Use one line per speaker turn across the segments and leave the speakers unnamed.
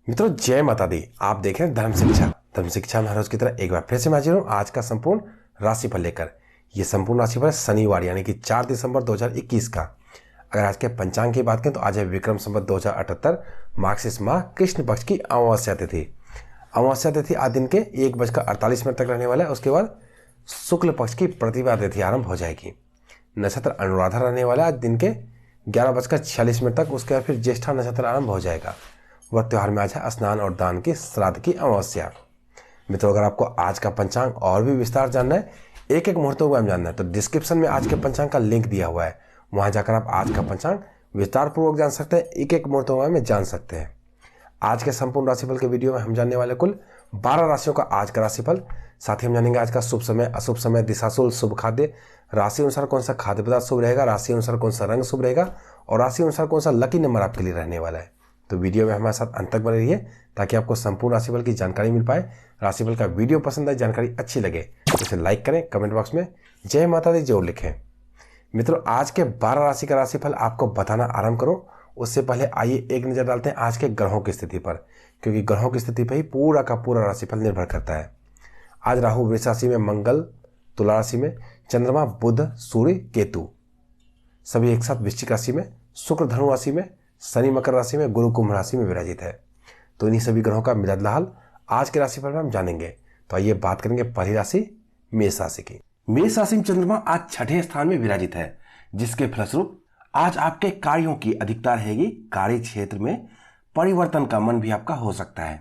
मित्रों जय माता दी। आप देख रहे हैं धर्म शिक्षा में हर रोज की तरह एक बार फिर से मैं हाजिर हूं आज का संपूर्ण राशिफल लेकर। ये संपूर्ण राशिफल है शनिवार यानी कि 4 दिसंबर 2021 का। अगर आज के पंचांग की बात करें तो आज है विक्रम संवत 2078 मार्गशीर्ष माह कृष्ण पक्ष की अमावस्या तिथि। अमावस्या तिथि आज दिन के 1:48 तक रहने वाला है। उसके बाद शुक्ल पक्ष की प्रतिभा तिथि आरंभ हो जाएगी। नक्षत्र अनुराधा रहने वाला है आज दिन के 11:46 तक। उसके बाद फिर ज्येष्ठा नक्षत्र आरंभ हो जाएगा। वह त्योहार में आज है स्नान और दान की श्राद्ध की अमावस्या। मित्रों अगर आपको आज का पंचांग और भी विस्तार जानना है, एक एक मुहूर्तों को जानना है, तो डिस्क्रिप्शन में आज के पंचांग का लिंक दिया हुआ है। वहां जाकर आप आज का पंचांग विस्तार पूर्वक जान सकते हैं, एक एक मुहूर्तों में जान सकते हैं। आज के संपूर्ण राशिफल के वीडियो में हम जानने वाले कुल 12 राशियों का आज का राशिफल। साथ ही हम जानेंगे आज का शुभ समय, अशुभ समय, दिशाशूल, शुभ खाद्य, राशि अनुसार कौन सा खाद्य पदार्थ शुभ रहेगा, राशि अनुसार कौन सा रंग शुभ रहेगा और राशि अनुसार कौन सा लकी नंबर आपके लिए रहने वाला है। तो वीडियो में हमारे साथ अंत तक बने रहिए ताकि आपको संपूर्ण राशिफल की जानकारी मिल पाए। राशिफल का वीडियो पसंद आए, जानकारी अच्छी लगे तो इसे लाइक करें, कमेंट बॉक्स में जय माता दी जरूर लिखें। मित्रों आज के 12 राशि का राशिफल आपको बताना आरंभ करो उससे पहले आइए एक नज़र डालते हैं आज के ग्रहों की स्थिति पर, क्योंकि ग्रहों की स्थिति पर ही पूरा का पूरा राशिफल निर्भर करता है। आज राहु वृष राशि में, मंगल तुला राशि में, चंद्रमा बुध सूर्य केतु सभी एक साथ वृश्चिक राशि में, शुक्र धनु राशि में, शनि मकर राशि में, गुरु कुंभ राशि में विराजित है। तो इन्हीं सभी ग्रहों का मिलाद लाल आज के राशिफल में हम जानेंगे। तो आइए बात करेंगे पहली राशि मेष राशि की। मेष राशि में चंद्रमा आज छठे स्थान में विराजित है, जिसके फलस्वरूप आज आपके कार्यों की अधिकता रहेगी। कार्य क्षेत्र में परिवर्तन का मन भी आपका हो सकता है।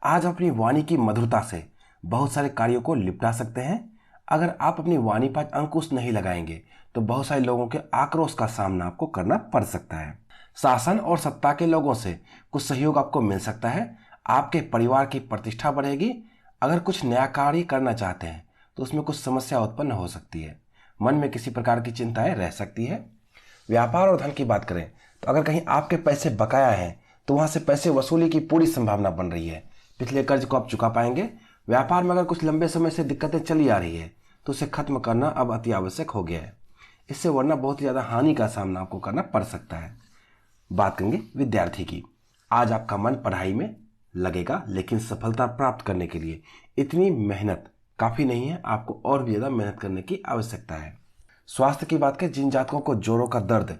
आज अपनी वाणी की मधुरता से बहुत सारे कार्यों को निपटा सकते हैं। अगर आप अपनी वाणी पर अंकुश नहीं लगाएंगे तो बहुत सारे लोगों के आक्रोश का सामना आपको करना पड़ सकता है। शासन और सत्ता के लोगों से कुछ सहयोग आपको मिल सकता है। आपके परिवार की प्रतिष्ठा बढ़ेगी। अगर कुछ नया कार्य करना चाहते हैं तो उसमें कुछ समस्या उत्पन्न हो सकती है। मन में किसी प्रकार की चिंताएं रह सकती है। व्यापार और धन की बात करें तो अगर कहीं आपके पैसे बकाया हैं तो वहां से पैसे वसूली की पूरी संभावना बन रही है। पिछले कर्ज को आप चुका पाएंगे। व्यापार में अगर कुछ लंबे समय से दिक्कतें चली आ रही है तो उसे खत्म करना अब अति आवश्यक हो गया है। इससे वरना बहुत ज़्यादा हानि का सामना आपको करना पड़ सकता है। बात करेंगे विद्यार्थी की। आज आपका मन पढ़ाई में लगेगा, लेकिन सफलता प्राप्त करने के लिए इतनी मेहनत काफ़ी नहीं है। आपको और भी ज़्यादा मेहनत करने की आवश्यकता है। स्वास्थ्य की बात करें, जिन जातकों को जोड़ों का दर्द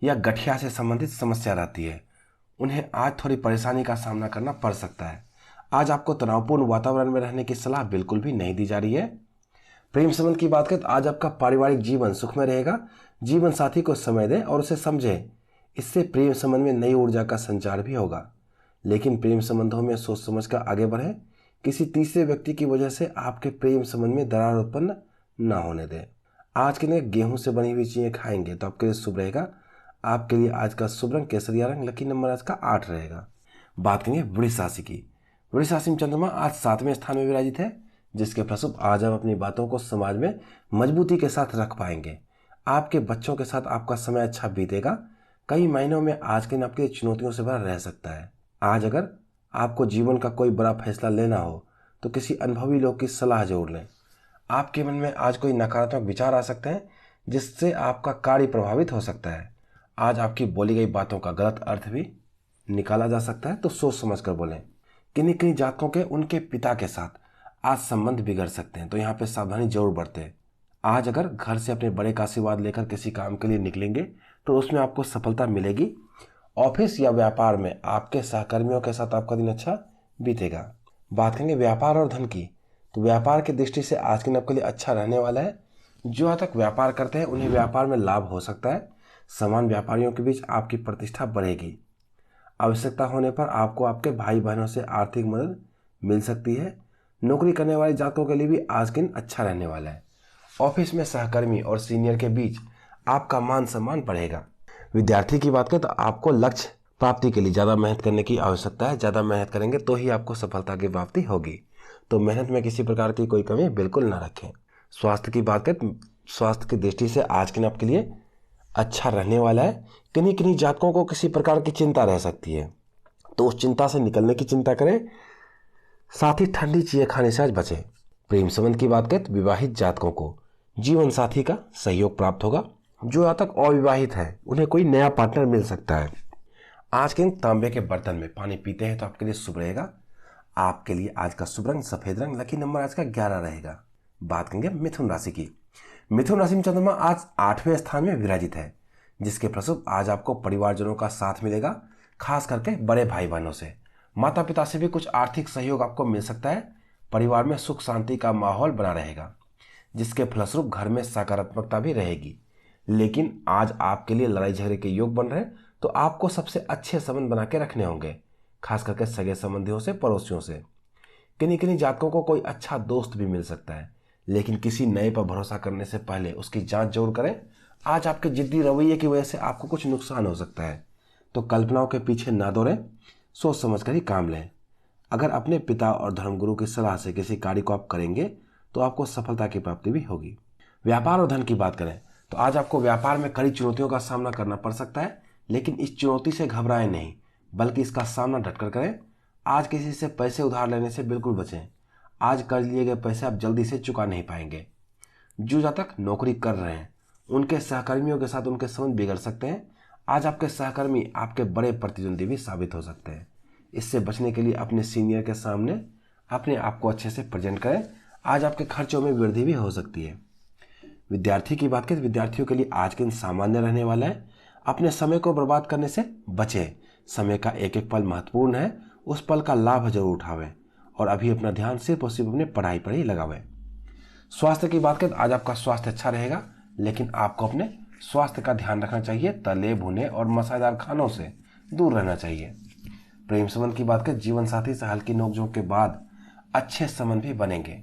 या गठिया से संबंधित समस्या रहती है उन्हें आज थोड़ी परेशानी का सामना करना पड़ सकता है। आज आपको तनावपूर्ण वातावरण में रहने की सलाह बिल्कुल भी नहीं दी जा रही है। प्रेम संबंध की बात करें तो आज आपका पारिवारिक जीवन सुख में रहेगा। जीवन साथी को समय दें और उसे समझें। इससे प्रेम संबंध में नई ऊर्जा का संचार भी होगा। लेकिन प्रेम संबंधों में सोच समझ कर आगे बढ़ें। किसी तीसरे व्यक्ति की वजह से आपके प्रेम संबंध में दरार उत्पन्न न होने दें। आज के लिए गेहूं से बनी हुई चीज़ें खाएंगे तो आपके लिए शुभ रहेगा। आपके लिए आज का शुभ रंग केसरिया रंग, लकी नंबर आज का 8 रहेगा। बात करेंगे वृष राशि की। वृष राशि में चंद्रमा आज 7वें स्थान में विराजित है, जिसके फलस्वरूप आज आप अपनी बातों को समाज में मजबूती के साथ रख पाएंगे। आपके बच्चों के साथ आपका समय अच्छा बीतेगा। कई महीनों में आज के दिन आपके चुनौतियों से भरा रह सकता है। आज अगर आपको जीवन का कोई बड़ा फैसला लेना हो तो किसी अनुभवी लोग की सलाह जरूर लें। आपके मन में आज कोई नकारात्मक विचार आ सकते हैं जिससे आपका कार्य प्रभावित हो सकता है। आज आपकी बोली गई बातों का गलत अर्थ भी निकाला जा सकता है, तो सोच समझ कर बोलें। किन्हीं किन्हीं जातकों के उनके पिता के साथ आज संबंध बिगड़ सकते हैं, तो यहाँ पे सावधानी जरूर बरतें। आज अगर घर से अपने बड़े का आशीर्वाद लेकर किसी काम के लिए निकलेंगे तो उसमें आपको सफलता मिलेगी। ऑफिस या व्यापार में आपके सहकर्मियों के साथ आपका दिन अच्छा बीतेगा। बात करेंगे व्यापार और धन की, तो व्यापार की दृष्टि से आज के दिन आपके लिए अच्छा रहने वाला है। जो आज तक व्यापार करते हैं उन्हें व्यापार में लाभ हो सकता है। समान व्यापारियों के बीच आपकी प्रतिष्ठा बढ़ेगी। आवश्यकता होने पर आपको आपके भाई बहनों से आर्थिक मदद मिल सकती है। नौकरी करने वाले जातकों के लिए भी आज के दिन अच्छा रहने वाला है। ऑफिस में सहकर्मी और सीनियर के बीच आपका मान सम्मान बढ़ेगा। विद्यार्थी की बात करें तो आपको लक्ष्य प्राप्ति के लिए ज़्यादा मेहनत करने की आवश्यकता है। ज़्यादा मेहनत करेंगे तो ही आपको सफलता की प्राप्ति होगी। तो मेहनत में किसी प्रकार की कोई कमी बिल्कुल ना रखें। स्वास्थ्य की बात करें, स्वास्थ्य की दृष्टि से आज के दिन आपके लिए अच्छा रहने वाला है। किन्हीं किन्हीं जातकों को किसी प्रकार की चिंता रह सकती है, तो उस चिंता से निकलने की चिंता करें। साथ ही ठंडी चीज़ें खाने से आज बचें। प्रेम संबंध की बात करें तो विवाहित जातकों को जीवन साथी का सहयोग प्राप्त होगा। जो आज तक अविवाहित है उन्हें कोई नया पार्टनर मिल सकता है। आज के दिन तांबे के बर्तन में पानी पीते हैं तो आपके लिए शुभ रहेगा। आपके लिए आज का शुभ रंग सफेद रंग, लकी नंबर आज का 11 रहेगा। बात करेंगे मिथुन राशि की। मिथुन राशि में चंद्रमा आज 8वें स्थान में विराजित है, जिसके फलस्वरूप आज आपको परिवारजनों का साथ मिलेगा, खास करके बड़े भाई बहनों से। माता पिता से भी कुछ आर्थिक सहयोग आपको मिल सकता है। परिवार में सुख शांति का माहौल बना रहेगा, जिसके फलस्वरूप घर में सकारात्मकता भी रहेगी। लेकिन आज आपके लिए लड़ाई झगड़े के योग बन रहे हैं, तो आपको सबसे अच्छे संबंध बना के रखने होंगे, खास करके सगे संबंधियों से, पड़ोसियों से। किन्हीं किन्हीं जातकों को कोई अच्छा दोस्त भी मिल सकता है, लेकिन किसी नए पर भरोसा करने से पहले उसकी जांच जरूर करें। आज आपके जिद्दी रवैये की वजह से आपको कुछ नुकसान हो सकता है, तो कल्पनाओं के पीछे ना दौड़ें, सोच समझ कर ही काम लें। अगर अपने पिता और धर्मगुरु की सलाह से किसी कार्य को आप करेंगे तो आपको सफलता की प्राप्ति भी होगी। व्यापार और धन की बात करें तो आज आपको व्यापार में कड़ी चुनौतियों का सामना करना पड़ सकता है, लेकिन इस चुनौती से घबराएं नहीं, बल्कि इसका सामना डटकर करें। आज किसी से पैसे उधार लेने से बिल्कुल बचें। आज कर्ज लिए गए पैसे आप जल्दी से चुका नहीं पाएंगे। जो जातक नौकरी कर रहे हैं उनके सहकर्मियों के साथ उनके संबंध बिगड़ सकते हैं। आज आपके सहकर्मी आपके बड़े प्रतिद्वंदी भी साबित हो सकते हैं। इससे बचने के लिए अपने सीनियर के सामने अपने आप को अच्छे से प्रेजेंट करें। आज आपके खर्चों में वृद्धि भी हो सकती है। विद्यार्थी की बात करें, विद्यार्थियों के लिए आज के दिन सामान्य रहने वाला है। अपने समय को बर्बाद करने से बचें। समय का एक एक पल महत्वपूर्ण है, उस पल का लाभ जरूर उठावें और अभी अपना ध्यान सिर्फ और सिर्फ अपने पढ़ाई पर ही लगावें। स्वास्थ्य की बात करें तो आज आपका स्वास्थ्य अच्छा रहेगा, लेकिन आपको अपने स्वास्थ्य का ध्यान रखना चाहिए। तले भुने और मसालेदार खानों से दूर रहना चाहिए। प्रेम संबंध की बात करें, जीवन साथी से हल्की नोकझोंक के बाद अच्छे संबंध भी बनेंगे।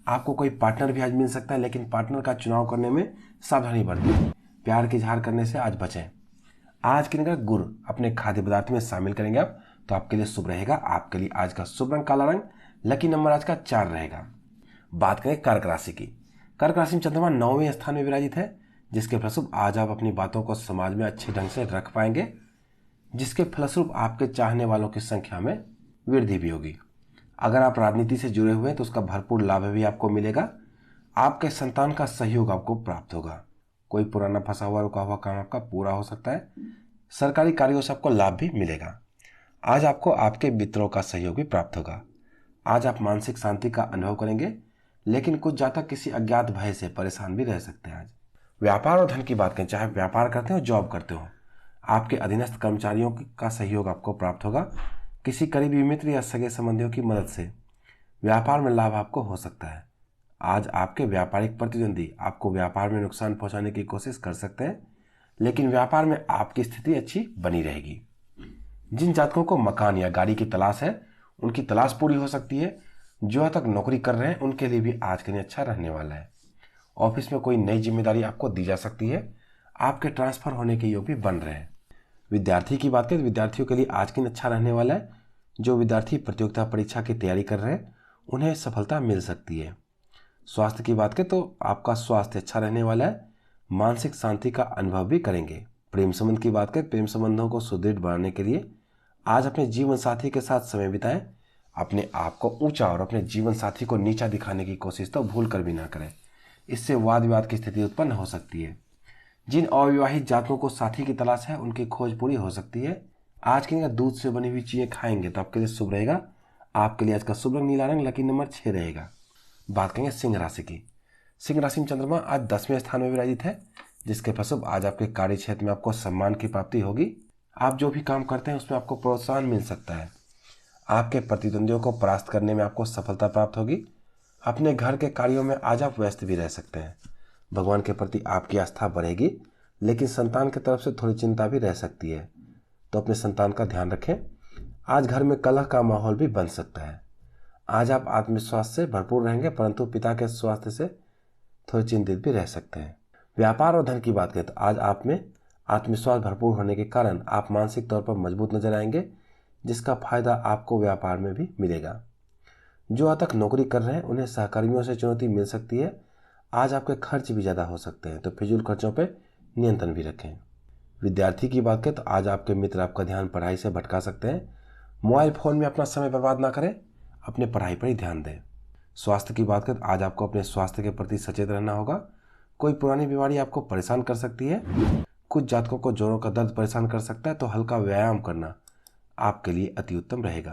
आपको कोई पार्टनर भी आज मिल सकता है, लेकिन पार्टनर का चुनाव करने में सावधानी बरतें। प्यार की इजहार करने से आज बचें। आज के दिन गुड़ अपने खाद्य पदार्थ में शामिल करेंगे आप तो आपके लिए शुभ रहेगा। आपके लिए आज का शुभ रंग काला रंग, लकी नंबर आज का 4 रहेगा। बात करें कर्क राशि की। कर्क राशि में चंद्रमा 9वें स्थान में विराजित है, जिसके फलस्वरूप आज आप अपनी बातों को समाज में अच्छे ढंग से रख पाएंगे, जिसके फलस्वरूप आपके चाहने वालों की संख्या में वृद्धि भी होगी। अगर आप राजनीति से जुड़े हुए हैं तो उसका भरपूर लाभ भी आपको मिलेगा। आपके संतान का सहयोग आपको प्राप्त होगा। कोई पुराना फंसा हुआ रुका हुआ काम आपका पूरा हो सकता है। सरकारी कार्यों से आपको लाभ भी मिलेगा। आज आपको आपके मित्रों का सहयोग भी प्राप्त होगा। आज आप मानसिक शांति का अनुभव करेंगे, लेकिन कुछ जातक किसी अज्ञात भय से परेशान भी रह सकते हैं। आज व्यापार और धन की बात करें, चाहे व्यापार करते हो जॉब करते हो, आपके अधीनस्थ कर्मचारियों का सहयोग आपको प्राप्त होगा। किसी करीबी मित्र या सगे संबंधियों की मदद से व्यापार में लाभ आपको हो सकता है। आज आपके व्यापारिक प्रतिद्वंदी आपको व्यापार में नुकसान पहुंचाने की कोशिश कर सकते हैं, लेकिन व्यापार में आपकी स्थिति अच्छी बनी रहेगी। जिन जातकों को मकान या गाड़ी की तलाश है, उनकी तलाश पूरी हो सकती है। जो तक नौकरी कर रहे हैं उनके लिए भी आज के दिन अच्छा रहने वाला है। ऑफिस में कोई नई जिम्मेदारी आपको दी जा सकती है। आपके ट्रांसफर होने के योग भी बन रहे हैं। विद्यार्थी की बात करें, विद्यार्थियों के लिए आज के दिन अच्छा रहने वाला है। जो विद्यार्थी प्रतियोगिता परीक्षा की तैयारी कर रहे हैं उन्हें सफलता मिल सकती है। स्वास्थ्य की बात करें तो आपका स्वास्थ्य अच्छा रहने वाला है। मानसिक शांति का अनुभव भी करेंगे। प्रेम संबंध की बात करें, प्रेम संबंधों को सुदृढ़ बनाने के लिए आज अपने जीवन साथी के साथ समय बिताएं। अपने आप को ऊंचा और अपने जीवन साथी को नीचा दिखाने की कोशिश तो भूल कर भी ना करें। इससे वाद विवाद की स्थिति उत्पन्न हो सकती है। जिन अविवाहित जातकों को साथी की तलाश है उनकी खोज पूरी हो सकती है। आज के दिन दूध से बनी हुई चीजें खाएंगे तो आपके लिए शुभ रहेगा। आपके लिए आज का शुभ रंग नीला रंग, लकी नंबर 6 रहेगा। बात करेंगे सिंह राशि की। सिंह राशि में चंद्रमा आज 10वें स्थान में विराजित है, जिसके फलस्वरूप आज आपके कार्य क्षेत्र में आपको सम्मान की प्राप्ति होगी। आप जो भी काम करते हैं उसमें आपको प्रोत्साहन मिल सकता है। आपके प्रतिद्वंदियों को परास्त करने में आपको सफलता प्राप्त होगी। अपने घर के कार्यों में आज आप व्यस्त भी रह सकते हैं। भगवान के प्रति आपकी आस्था बढ़ेगी, लेकिन संतान की तरफ से थोड़ी चिंता भी रह सकती है, तो अपने संतान का ध्यान रखें। आज घर में कलह का माहौल भी बन सकता है। आज आप आत्मविश्वास से भरपूर रहेंगे, परंतु पिता के स्वास्थ्य से थोड़े चिंतित भी रह सकते हैं। व्यापार और धन की बात करें तो आज आप में आत्मविश्वास भरपूर होने के कारण आप मानसिक तौर पर मजबूत नजर आएंगे, जिसका फायदा आपको व्यापार में भी मिलेगा। जो आज तक नौकरी कर रहे हैं उन्हें सहकर्मियों से चुनौती मिल सकती है। आज आपके खर्च भी ज़्यादा हो सकते हैं, तो फिजूल खर्चों पर नियंत्रण भी रखें। विद्यार्थी की बात करें तो आज आपके मित्र आपका ध्यान पढ़ाई से भटका सकते हैं। मोबाइल फ़ोन में अपना समय बर्बाद ना करें, अपने पढ़ाई पर ही ध्यान दें। स्वास्थ्य की बात करें तो आज आपको अपने स्वास्थ्य के प्रति सचेत रहना होगा। कोई पुरानी बीमारी आपको परेशान कर सकती है। कुछ जातकों को जोड़ों का दर्द परेशान कर सकता है, तो हल्का व्यायाम करना आपके लिए अति उत्तम रहेगा।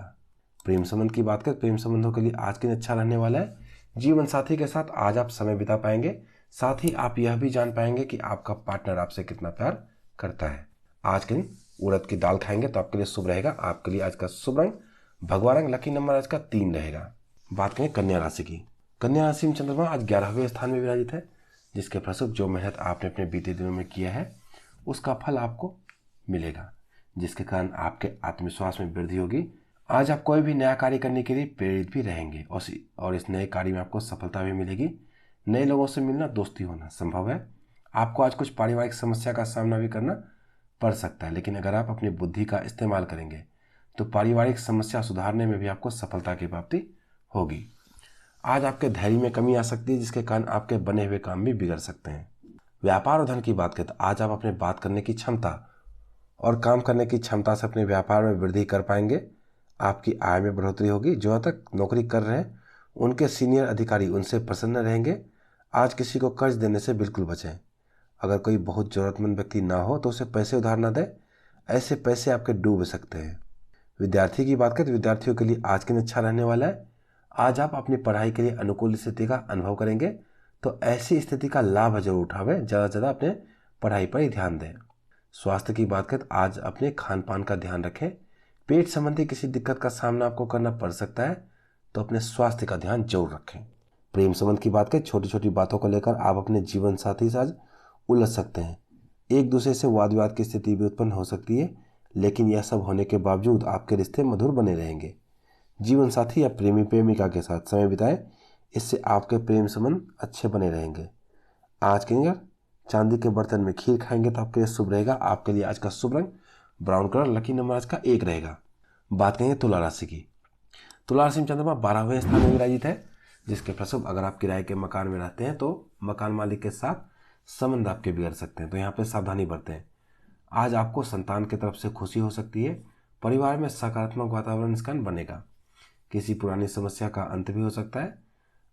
प्रेम संबंध की बात करें, प्रेम संबंधों के लिए आज के दिन अच्छा रहने वाला है। जीवन साथी के साथ आज आप समय बिता पाएंगे, साथ ही आप यह भी जान पाएंगे कि आपका पार्टनर आपसे कितना प्यार करता है। आज के दिन उड़द की दाल खाएंगे तो आपके लिए शुभ रहेगा। आपके लिए आज का शुभ रंग भगवा रंग, लकी नंबर आज का 3 रहेगा। बात करें कन्या राशि की। कन्या राशि में चंद्रमा आज 11वें स्थान में विराजित है, जिसके फलस्वरूप जो मेहनत आपने अपने बीते दिनों में किया है उसका फल आपको मिलेगा, जिसके कारण आपके आत्मविश्वास में वृद्धि होगी। आज आप कोई भी नया कार्य करने के लिए प्रेरित भी रहेंगे और इस नए कार्य में आपको सफलता भी मिलेगी। नए लोगों से मिलना, दोस्ती होना संभव है। आपको आज कुछ पारिवारिक समस्या का सामना भी करना पड़ सकता है, लेकिन अगर आप अपनी बुद्धि का इस्तेमाल करेंगे तो पारिवारिक समस्या सुधारने में भी आपको सफलता की प्राप्ति होगी। आज आपके धैर्य में कमी आ सकती है, जिसके कारण आपके बने हुए काम भी बिगड़ सकते हैं। व्यापार और धन की बात करें तो आज आप अपने बात करने की क्षमता और काम करने की क्षमता से अपने व्यापार में वृद्धि कर पाएंगे। आपकी आय में बढ़ोतरी होगी। जो अब तक नौकरी कर रहे हैं उनके सीनियर अधिकारी उनसे प्रसन्न रहेंगे। आज किसी को कर्ज देने से बिल्कुल बचें। अगर कोई बहुत ज़रूरतमंद व्यक्ति ना हो तो उसे पैसे उधार ना दें, ऐसे पैसे आपके डूब सकते हैं। विद्यार्थी की बात करें तो विद्यार्थियों के लिए आज के दिन अच्छा रहने वाला है। आज आप अपनी पढ़ाई के लिए अनुकूल स्थिति का अनुभव करेंगे, तो ऐसी स्थिति का लाभ जरूर उठावें। ज़्यादा से ज़्यादा अपने पढ़ाई पर ही ध्यान दें। स्वास्थ्य की बात करें तो आज अपने खान पान का ध्यान रखें। पेट संबंधी किसी दिक्कत का सामना आपको करना पड़ सकता है, तो अपने स्वास्थ्य का ध्यान जरूर रखें। प्रेम संबंध की बात करें, छोटी छोटी बातों को लेकर आप अपने जीवन साथी से आज उलझ सकते हैं। एक दूसरे से वाद विवाद की स्थिति भी उत्पन्न हो सकती है, लेकिन यह सब होने के बावजूद आपके रिश्ते मधुर बने रहेंगे। जीवन साथी या प्रेमी प्रेमिका के साथ समय बिताएं, इससे आपके प्रेम संबंध अच्छे बने रहेंगे। आज के दिन चांदी के बर्तन में खीर खाएंगे तो आपके लिए शुभ रहेगा। आपके लिए आज का शुभ रंग ब्राउन कलर, लकी नंबर आज का 1 रहेगा। बात करेंगे तुला राशि की। तुला राशि में चंद्रमा 12वें स्थान में विराजित है, जिसके फलस्वरूप अगर आप किराए के मकान में रहते हैं तो मकान मालिक के साथ संबंध आपके बिगड़ सकते हैं, तो यहाँ पे सावधानी बरतें। आज आपको संतान की तरफ से खुशी हो सकती है। परिवार में सकारात्मक वातावरण इस कारण बनेगा। किसी पुरानी समस्या का अंत भी हो सकता है।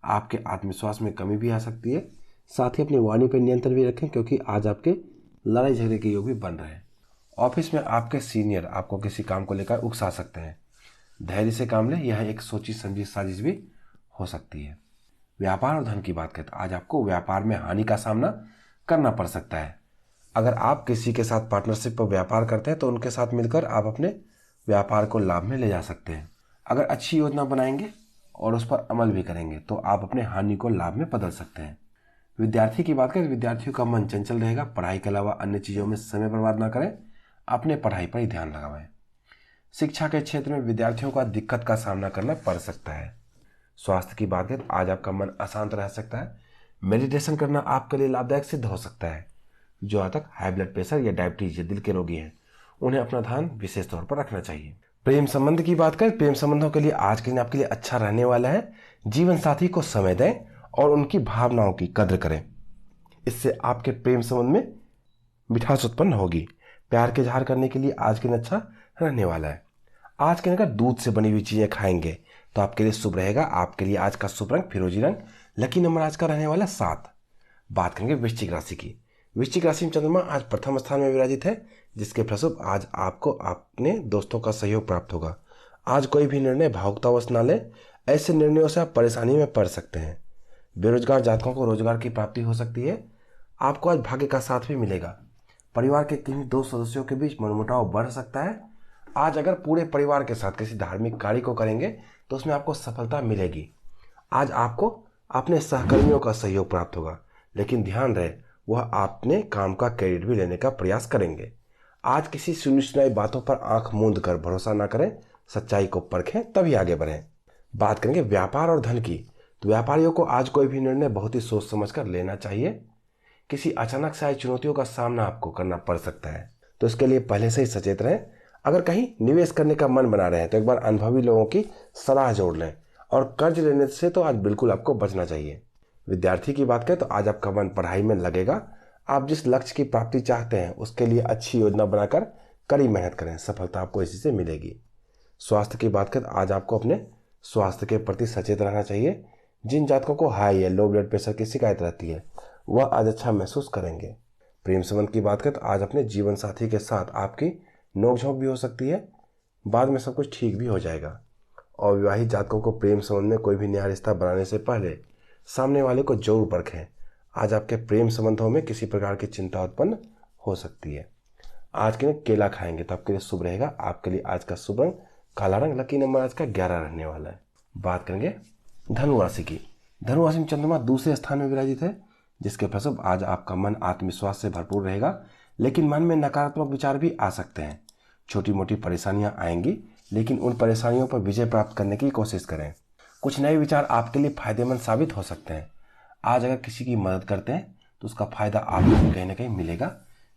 आपके आत्मविश्वास में कमी भी आ सकती है। साथ ही अपनी वाणी पर नियंत्रण भी रखें, क्योंकि आज आपके लड़ाई झगड़े के योग भी बन रहे हैं। ऑफिस में आपके सीनियर आपको किसी काम को लेकर उकसा सकते हैं। धैर्य से काम लें, यह एक सोची समझी साजिश भी हो सकती है। व्यापार और धन की बात करें तो आज आपको व्यापार में हानि का सामना करना पड़ सकता है। अगर आप किसी के साथ पार्टनरशिप पर व्यापार करते हैं तो उनके साथ मिलकर आप अपने व्यापार को लाभ में ले जा सकते हैं। अगर अच्छी योजना बनाएंगे और उस पर अमल भी करेंगे तो आप अपने हानि को लाभ में बदल सकते हैं। विद्यार्थी की बात करें तो विद्यार्थियों का मन चंचल रहेगा। पढ़ाई के अलावा अन्य चीज़ों में समय बर्बाद ना करें, अपने पढ़ाई पर ही ध्यान लगाएं। शिक्षा के क्षेत्र में विद्यार्थियों का दिक्कत का सामना करना पड़ सकता है। स्वास्थ्य की बात करें तो आज आपका मन अशांत रह सकता है। मेडिटेशन करना आपके लिए लाभदायक सिद्ध हो सकता है। जो आज तक हाई ब्लड प्रेशर या डायबिटीज या दिल के रोगी हैं, उन्हें अपना ध्यान विशेष तौर पर रखना चाहिए। प्रेम संबंध की बात करें, प्रेम संबंधों के लिए आज के दिन आपके लिए अच्छा रहने वाला है। जीवन साथी को समय दें और उनकी भावनाओं की कद्र करें, इससे आपके प्रेम संबंध में मिठास उत्पन्न होगी। प्यार के इजहार करने के लिए आज के दिन अच्छा रहने वाला है। आज के दिन अगर दूध से बनी हुई चीजें खाएंगे तो आपके लिए शुभ रहेगा। आपके लिए आज का शुभ रंग फिरोजी रंग, लकी नंबर आज का रहने वाला 7। बात करेंगे वृश्चिक राशि की। वृश्चिक राशि में चंद्रमा आज प्रथम स्थान में विराजित है, जिसके फलस्वरूप आज आपको अपने दोस्तों का सहयोग प्राप्त होगा। आज कोई भी निर्णय भावुकतावश ना लें, ऐसे निर्णयों से आप परेशानी में पड़ सकते हैं। बेरोजगार जातकों को रोजगार की प्राप्ति हो सकती है। आपको आज भाग्य का साथ भी मिलेगा। परिवार के किन्हीं 2 सदस्यों के बीच मनमुटाव बढ़ सकता है। आज अगर पूरे परिवार के साथ किसी धार्मिक कार्य को करेंगे तो उसमें आपको सफलता मिलेगी। आज आपको अपने सहकर्मियों का सहयोग प्राप्त होगा, लेकिन ध्यान रहे वह आपने काम का क्रेडिट भी लेने का प्रयास करेंगे। आज किसी सुनी सुनाई बातों पर आंख मूंद कर भरोसा ना करें, सच्चाई को परखें तभी आगे बढ़ें। बात करेंगे व्यापार और धन की, तो व्यापारियों को आज कोई भी निर्णय बहुत ही सोच समझ कर लेना चाहिए। किसी अचानक से आई चुनौतियों का सामना आपको करना पड़ सकता है, तो इसके लिए पहले से ही सचेत रहें। अगर कहीं निवेश करने का मन बना रहे हैं तो एक बार अनुभवी लोगों की सलाह जोड़ लें, और कर्ज लेने से तो आज बिल्कुल आपको बचना चाहिए। विद्यार्थी की बात करें तो आज आपका मन पढ़ाई में लगेगा। आप जिस लक्ष्य की प्राप्ति चाहते हैं उसके लिए अच्छी योजना बनाकर कड़ी मेहनत करें, सफलता आपको इसी से मिलेगी। स्वास्थ्य की बात करें तो आज आपको अपने स्वास्थ्य के प्रति सचेत रहना चाहिए। जिन जातकों को हाई या लो ब्लड प्रेशर की शिकायत रहती है वह आज अच्छा महसूस करेंगे। प्रेम संबंध की बात करें तो आज अपने जीवन साथी के साथ आपकी नोकझोंक भी हो सकती है, बाद में सब कुछ ठीक भी हो जाएगा। और विवाहित जातकों को प्रेम संबंध में कोई भी नया रिश्ता बनाने से पहले सामने वाले को जरूर परखें। आज आपके प्रेम संबंधों में किसी प्रकार की चिंता उत्पन्न हो सकती है। आज के लिए केला खाएंगे तो आपके लिए शुभ रहेगा। आपके लिए आज का शुभ रंग काला रंग, लकी नंबर आज का 11 रहने वाला है। बात करेंगे धनु राशि की। धनु राशि में चंद्रमा दूसरे स्थान में विराजित है, जिसके फलस्वरूप आज आपका मन आत्मविश्वास से भरपूर रहेगा, लेकिन मन में नकारात्मक विचार भी आ सकते हैं। छोटी मोटी परेशानियां आएंगी, लेकिन उन परेशानियों पर विजय प्राप्त करने की कोशिश करें। कुछ नए विचार आपके लिए फायदेमंद साबित हो सकते हैं। आज अगर किसी की मदद करते हैं तो उसका फायदा आपको कहीं ना कहीं मिलेगा।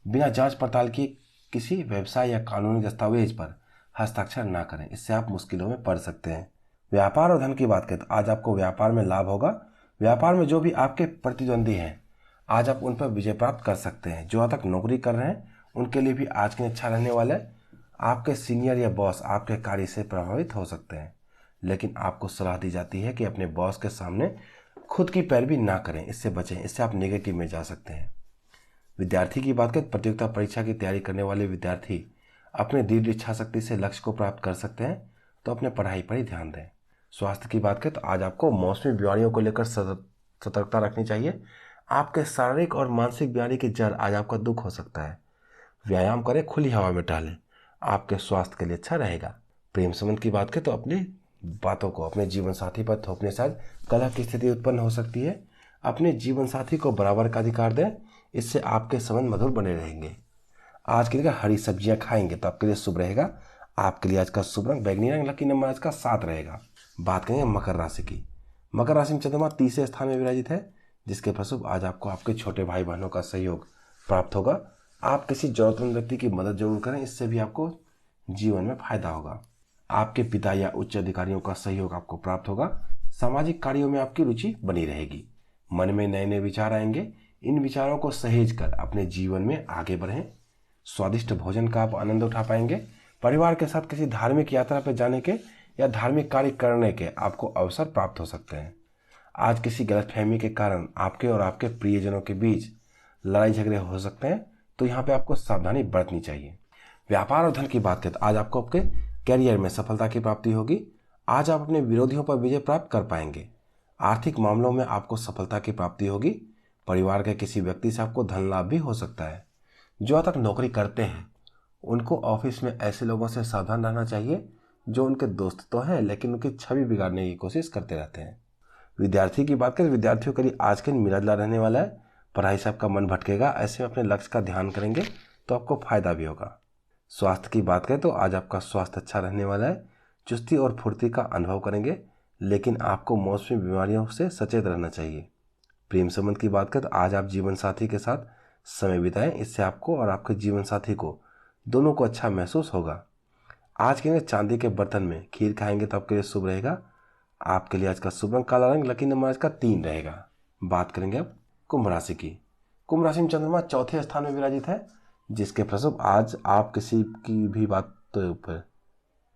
बिना जांच पड़ताल किए किसी व्यवसाय या कानूनी दस्तावेज पर हस्ताक्षर ना करें, इससे आप मुश्किलों में पड़ सकते हैं। व्यापार और धन की बात करें तो आज आपको व्यापार में लाभ होगा। व्यापार में जो भी आपके प्रतिद्वंदी हैं, आज आप उन पर विजय प्राप्त कर सकते हैं। जो आज तक नौकरी कर रहे हैं उनके लिए भी आज के अच्छा रहने वाला है। आपके सीनियर या बॉस आपके कार्य से प्रभावित हो सकते हैं, लेकिन आपको सलाह दी जाती है कि अपने बॉस के सामने खुद की पैरवी ना करें, इससे बचें, इससे आप नेगेटिव में जा सकते हैं। विद्यार्थी की बात करें, प्रतियोगिता परीक्षा की तैयारी करने वाले विद्यार्थी अपने दृढ़ इच्छा शक्ति से लक्ष्य को प्राप्त कर सकते हैं, तो अपने पढ़ाई पर ही ध्यान दें। स्वास्थ्य की बात करें तो आज आपको मौसमी बीमारियों को लेकर सतर्कता रखनी चाहिए। आपके शारीरिक और मानसिक बीमारी की जड़ आज आपका दुख हो सकता है। व्यायाम करें, खुली हवा में टहलें, आपके स्वास्थ्य के लिए अच्छा रहेगा। प्रेम संबंध की बात करें तो अपनी बातों को अपने जीवन साथी पर थोपने से कलह की स्थिति उत्पन्न हो सकती है। अपने जीवन साथी को बराबर का अधिकार दें, इससे आपके संबंध मधुर बने रहेंगे। आज के लिए हरी सब्जियां खाएंगे तो आपके लिए शुभ रहेगा। आपके लिए आज का शुभ रंग बैगनी रंग, लकी नंबर आज का 7 रहेगा। बात करेंगे मकर राशि की। मकर राशि में चंद्रमा तीसरे स्थान में विराजित है, जिसके फलस्वरूप आज आपको आपके छोटे भाई बहनों का सहयोग प्राप्त होगा। आप किसी जरूरतमंद व्यक्ति की मदद जरूर करें, इससे भी आपको जीवन में फायदा होगा। आपके पिता या उच्च अधिकारियों का सहयोग आपको प्राप्त होगा। सामाजिक कार्यों में आपकी रुचि बनी रहेगी। मन में नए नए विचार आएंगे, इन विचारों को सहेज कर अपने जीवन में आगे बढ़ें। स्वादिष्ट भोजन का आप आनंद उठा पाएंगे। परिवार के साथ किसी धार्मिक यात्रा पर जाने के या धार्मिक कार्य करने के आपको अवसर प्राप्त हो सकते हैं। आज किसी गलतफहमी के कारण आपके और आपके प्रियजनों के बीच लड़ाई झगड़े हो सकते हैं, तो यहाँ पे आपको सावधानी बरतनी चाहिए। व्यापार और धन की बात करें तो आज आपको आपके कैरियर में सफलता की प्राप्ति होगी। आज आप अपने विरोधियों पर विजय प्राप्त कर पाएंगे। आर्थिक मामलों में आपको सफलता की प्राप्ति होगी। परिवार के किसी व्यक्ति से आपको धन लाभ भी हो सकता है। जो आज तक नौकरी करते हैं उनको ऑफिस में ऐसे लोगों से सावधान रहना चाहिए जो उनके दोस्त तो हैं, लेकिन उनकी छवि बिगाड़ने की कोशिश करते रहते हैं। विद्यार्थी की बात करें, विद्यार्थियों के लिए आज के मिला जुला रहने वाला है। पढ़ाई से आपका मन भटकेगा, ऐसे में अपने लक्ष्य का ध्यान करेंगे तो आपको फायदा भी होगा। स्वास्थ्य की बात करें तो आज आपका स्वास्थ्य अच्छा रहने वाला है। चुस्ती और फुर्ती का अनुभव करेंगे, लेकिन आपको मौसमी बीमारियों से सचेत रहना चाहिए। प्रेम संबंध की बात करें तो आज आप जीवन साथी के साथ समय बिताएं, इससे आपको और आपके जीवन साथी को दोनों को अच्छा महसूस होगा। आज के लिए चांदी के बर्तन में खीर खाएंगे तो आपके लिए शुभ रहेगा। आपके लिए आज का शुभ रंग काला रंग, लकी नंबर आज का 3 रहेगा। बात करेंगे अब कुंभ राशि की। कुंभ राशि में चंद्रमा चौथे स्थान में विराजित है, जिसके फलस्वरूप आज आप किसी की भी बात पर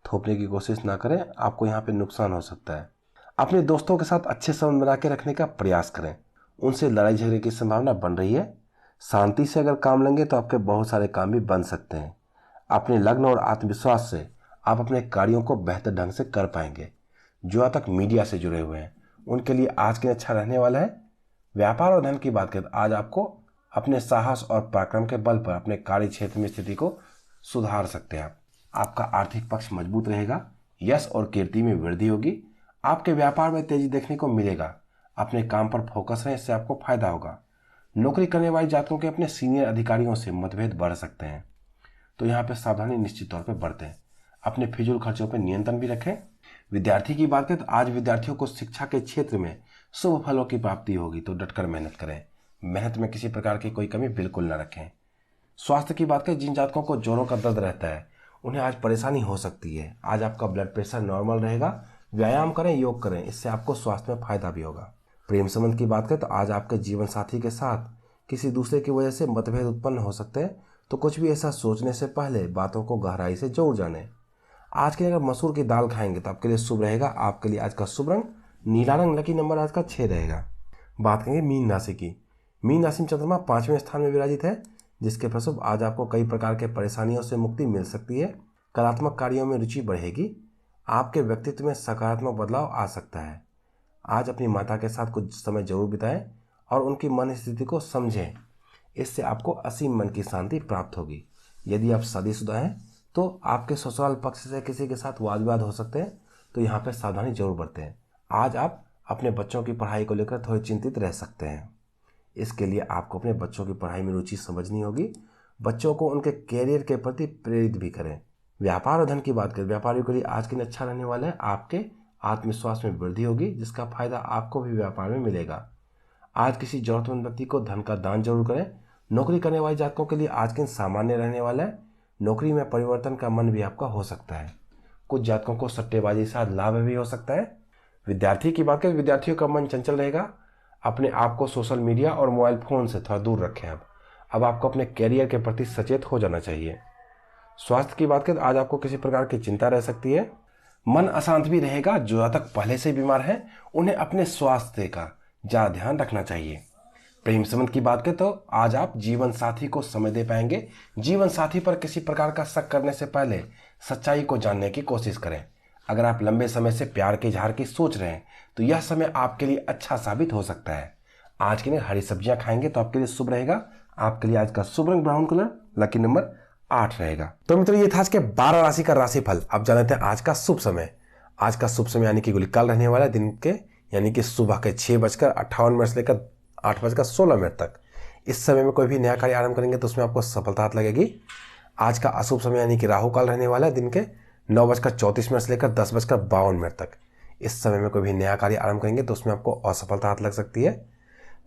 थोपने की कोशिश ना करें, आपको यहाँ पे नुकसान हो सकता है। अपने दोस्तों के साथ अच्छे संबंध बना के रखने का प्रयास करें, उनसे लड़ाई झगड़े की संभावना बन रही है। शांति से अगर काम लेंगे तो आपके बहुत सारे काम भी बन सकते हैं। अपने लग्न और आत्मविश्वास से आप अपने कार्यों को बेहतर ढंग से कर पाएंगे। जो आज तक मीडिया से जुड़े हुए हैं उनके लिए आज के अच्छा रहने वाला है। व्यापार और धन की बात करें तो आज आपको अपने साहस और पराक्रम के बल पर अपने कार्य क्षेत्र में स्थिति को सुधार सकते हैं। आपका आर्थिक पक्ष मजबूत रहेगा। यश और कीर्ति में वृद्धि होगी। आपके व्यापार में तेजी देखने को मिलेगा। अपने काम पर फोकस रहें, इससे आपको फायदा होगा। नौकरी करने वाले जातकों के अपने सीनियर अधिकारियों से मतभेद बढ़ सकते हैं, तो यहाँ पे सावधानी निश्चित तौर पे बरतें। अपने फिजूल खर्चों पर नियंत्रण भी रखें। विद्यार्थी की बात करें तो आज विद्यार्थियों को शिक्षा के क्षेत्र में शुभ फलों की प्राप्ति होगी, तो डटकर मेहनत करें। मेहनत में किसी प्रकार की कोई कमी बिल्कुल न रखें। स्वास्थ्य की बात करें, जिन जातकों को जोड़ों का दर्द रहता है उन्हें आज परेशानी हो सकती है। आज आपका ब्लड प्रेशर नॉर्मल रहेगा। व्यायाम करें, योग करें, इससे आपको स्वास्थ्य में फायदा भी होगा। प्रेम संबंध की बात करें तो आज आपके जीवन साथी के साथ किसी दूसरे की वजह से मतभेद उत्पन्न हो सकते हैं, तो कुछ भी ऐसा सोचने से पहले बातों को गहराई से जरूर जानें। आज के लिए अगर मसूर की दाल खाएंगे तो आपके लिए शुभ रहेगा। आपके लिए आज का शुभ रंग नीला रंग, लकी नंबर आज का 6 रहेगा। बात करेंगे मीन राशि की। मीन राशि में चंद्रमा 5वें स्थान में विराजित है, जिसके फलस्वरूप आज आपको कई प्रकार के परेशानियों से मुक्ति मिल सकती है। कलात्मक कार्यों में रुचि बढ़ेगी। आपके व्यक्तित्व में सकारात्मक बदलाव आ सकता है। आज अपनी माता के साथ कुछ समय जरूर बिताएं और उनकी मन स्थिति को समझें। इससे आपको असीम मन की शांति प्राप्त होगी। यदि आप शादीशुदा हैं तो आपके ससुराल पक्ष से किसी के साथ वाद विवाद हो सकते हैं, तो यहाँ पर सावधानी जरूर बरतें। आज आप अपने बच्चों की पढ़ाई को लेकर थोड़े चिंतित रह सकते हैं। इसके लिए आपको अपने बच्चों की पढ़ाई में रुचि समझनी होगी। बच्चों को उनके कैरियर के प्रति प्रेरित भी करें। व्यापार और धन की बात करें, व्यापारियों के लिए आज के दिन अच्छा रहने वाला है। आपके आत्मविश्वास में वृद्धि होगी, जिसका फायदा आपको भी व्यापार में मिलेगा। आज किसी जरूरतमंद व्यक्ति को धन का दान जरूर करें। नौकरी करने वाले जातकों के लिए आज के दिन सामान्य रहने वाला है। नौकरी में परिवर्तन का मन भी आपका हो सकता है। कुछ जातकों को सट्टेबाजी से लाभ भी हो सकता है। विद्यार्थी की बात करें, विद्यार्थियों का मन चंचल रहेगा। अपने आप को सोशल मीडिया और मोबाइल फोन से थोड़ा दूर रखें। अब आपको अपने कैरियर के प्रति सचेत हो जाना चाहिए। स्वास्थ्य की बात करें, आज आपको किसी प्रकार की चिंता रह सकती है। मन अशांत भी रहेगा। जो जातक पहले से बीमार हैं, उन्हें अपने स्वास्थ्य का ज़्यादा ध्यान रखना चाहिए। प्रेम संबंध की बात करें तो आज आप जीवन साथी को समय दे पाएंगे। जीवन साथी पर किसी प्रकार का शक करने से पहले सच्चाई को जानने की कोशिश करें। अगर आप लंबे समय से प्यार के इजहार की सोच रहे हैं तो यह समय आपके लिए अच्छा साबित हो सकता है। आज के दिन हरी सब्जियां खाएंगे तो आपके लिए शुभ रहेगा। आपके लिए आज का शुभ रंग ब्राउन कलर, लकी नंबर 8 रहेगा। तो मित्रों, ये था आज के 12 राशि का राशिफल। अब जान लेते हैं आज का शुभ समय। आज का शुभ समय यानी कि कल रहने वाला दिन के यानी कि सुबह के 6:58 से लेकर 8:16 तक। इस समय में कोई भी नया कार्य आरंभ करेंगे तो उसमें आपको सफलता हाथ लगेगी। आज का अशुभ समय यानी कि राहु काल रहने वाला है दिन के 9:34 से लेकर 10:52 तक। इस समय में कोई भी नया कार्य आरंभ करेंगे तो उसमें आपको असफलता हाथ लग सकती है।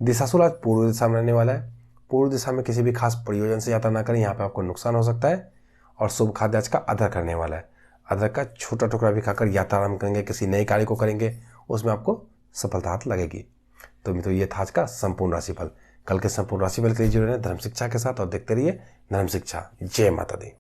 दिशाशूल आज पूर्व दिशा में रहने वाला है। पूर्व दिशा में किसी भी खास प्रयोजन से यात्रा ना करें, यहाँ पे आपको नुकसान हो सकता है। और शुभ खाद्य आज का अदरक रहने वाला है। अदरक का छोटा टुकड़ा भी खाकर यात्रा आरंभ करेंगे, किसी नए कार्य को करेंगे, उसमें आपको सफलता हाथ लगेगी। तो मित्रों, ये था आज का संपूर्ण राशिफल। कल के संपूर्ण राशिफल के लिए जुड़े रहें धर्म शिक्षा के साथ और देखते रहिए धर्म शिक्षा। जय माता दी।